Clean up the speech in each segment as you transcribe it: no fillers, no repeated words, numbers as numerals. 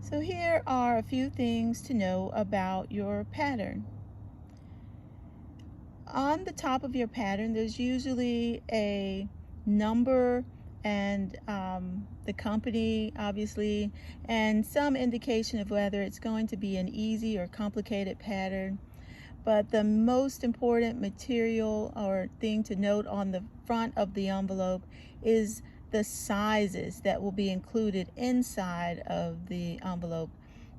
So here are a few things to know about your pattern. On the top of your pattern, there's usually a number and the company, obviously, and some indication of whether it's going to be an easy or complicated pattern. But the most important material or thing to note on the front of the envelope is the sizes that will be included inside of the envelope.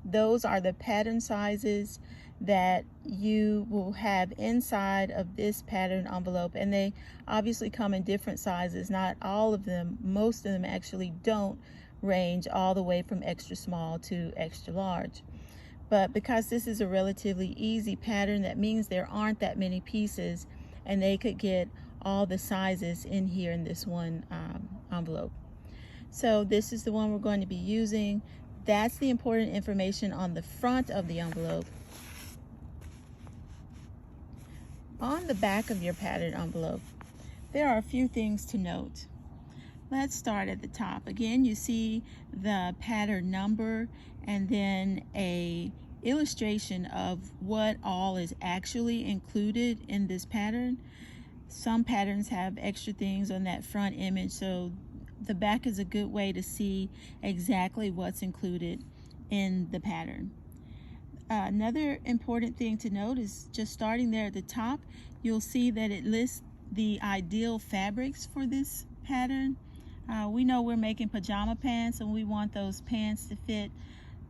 Those are the pattern sizes that you will have inside of this pattern envelope, and they obviously come in different sizes. Not all of them, most of them actually don't range all the way from extra small to extra large. But because this is a relatively easy pattern, that means there aren't that many pieces, and they could get all the sizes in here in this one envelope. So this is the one we're going to be using. That's the important information on the front of the envelope. On the back of your pattern envelope, there are a few things to note. Let's start at the top. Again, you see the pattern number and then a illustration of what all is actually included in this pattern. Some patterns have extra things on that front image, so the back is a good way to see exactly what's included in the pattern. Another important thing to note is just starting there at the top, you'll see that it lists the ideal fabrics for this pattern. We know we're making pajama pants, and we want those pants to fit,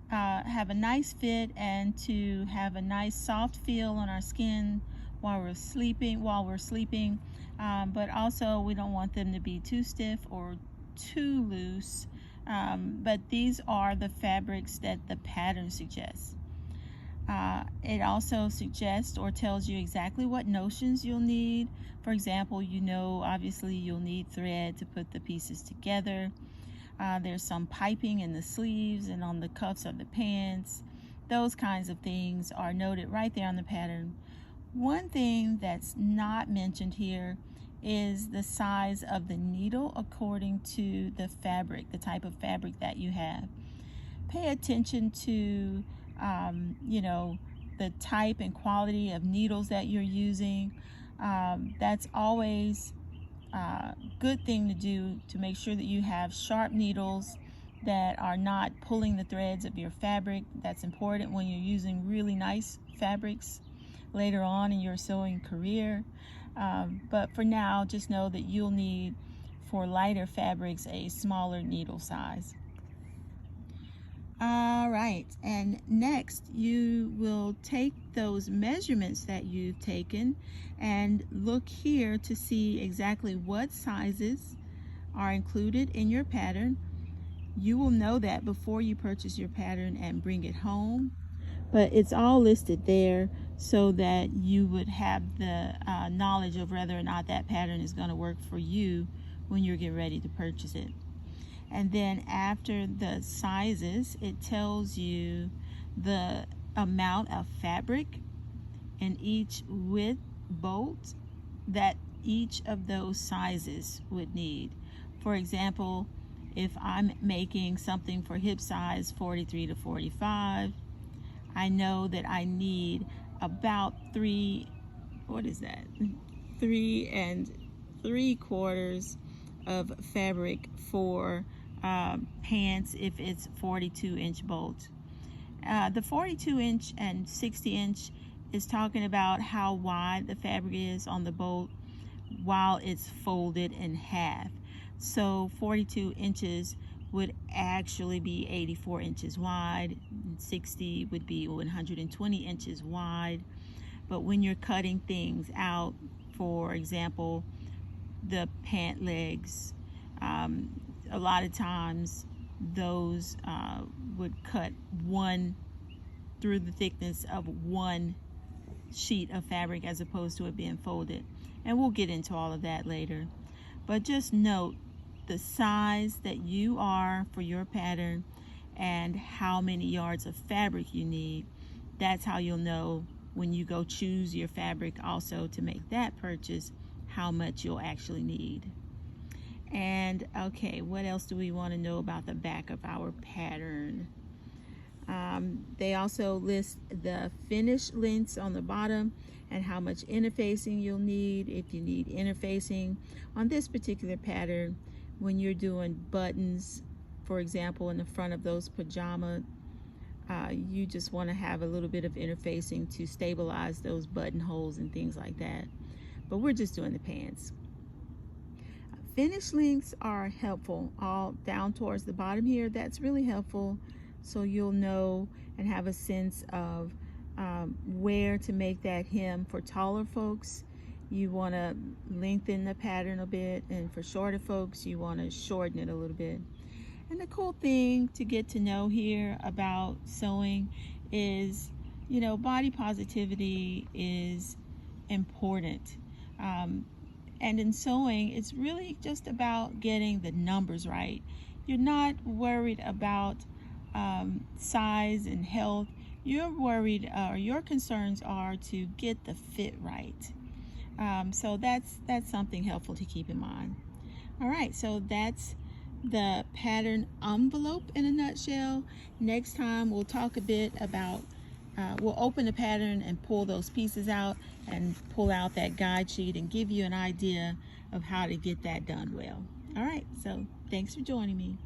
have a nice fit, and to have a nice soft feel on our skin while we're sleeping. But also we don't want them to be too stiff or too loose. But these are the fabrics that the pattern suggests. It also suggests or tells you exactly what notions you'll need. For example, obviously you'll need thread to put the pieces together. There's some piping in the sleeves and on the cuffs of the pants. Those kinds of things are noted right there on the pattern. One thing that's not mentioned here is the size of the needle according to the fabric, the type of fabric that you have. Pay attention to the type and quality of needles that you're using. That's always a good thing to do, to make sure that you have sharp needles that are not pulling the threads of your fabric. That's important when you're using really nice fabrics later on in your sewing career. But for now, just know that you'll need, for lighter fabrics, a smaller needle size. All right, and next you will take those measurements that you've taken and look here to see exactly what sizes are included in your pattern. You will know that before you purchase your pattern and bring it home, but it's all listed there so that you would have the knowledge of whether or not that pattern is going to work for you when you're getting ready to purchase it. And then after the sizes, it tells you the amount of fabric in each width bolt that each of those sizes would need. For example, if I'm making something for hip size 43 to 45, I know that I need about 3 and 3/4 of fabric for pants if it's 42-inch bolt. The 42-inch and 60-inch is talking about how wide the fabric is on the bolt while it's folded in half. So 42 inches would actually be 84 inches wide, and 60 would be 120 inches wide. But when you're cutting things out, for example, the pant legs, a lot of times those would cut through the thickness of one sheet of fabric as opposed to it being folded. And we'll get into all of that later. But just note the size that you are for your pattern and how many yards of fabric you need. That's how you'll know when you go choose your fabric also to make that purchase how much you'll actually need. And okay, what else do we want to know about the back of our pattern? They also list the finished lengths on the bottom and how much interfacing you'll need. If you need interfacing on this particular pattern, when you're doing buttons, for example, in the front of those pajamas, you just want to have a little bit of interfacing to stabilize those buttonholes and things like that. But we're just doing the pants. Finished lengths are helpful all down towards the bottom here. That's really helpful, so you'll know and have a sense of where to make that hem. For taller folks, you want to lengthen the pattern a bit, and for shorter folks, you want to shorten it a little bit. And the cool thing to get to know here about sewing is, you know, body positivity is important. And in sewing, it's really just about getting the numbers right. You're not worried about size and health. You're worried, or your concerns are to get the fit right. So that's something helpful to keep in mind. All right, so that's the pattern envelope in a nutshell. Next time we'll talk a bit about, we'll open the pattern and pull those pieces out and pull out that guide sheet and give you an idea of how to get that done well. All right, so thanks for joining me.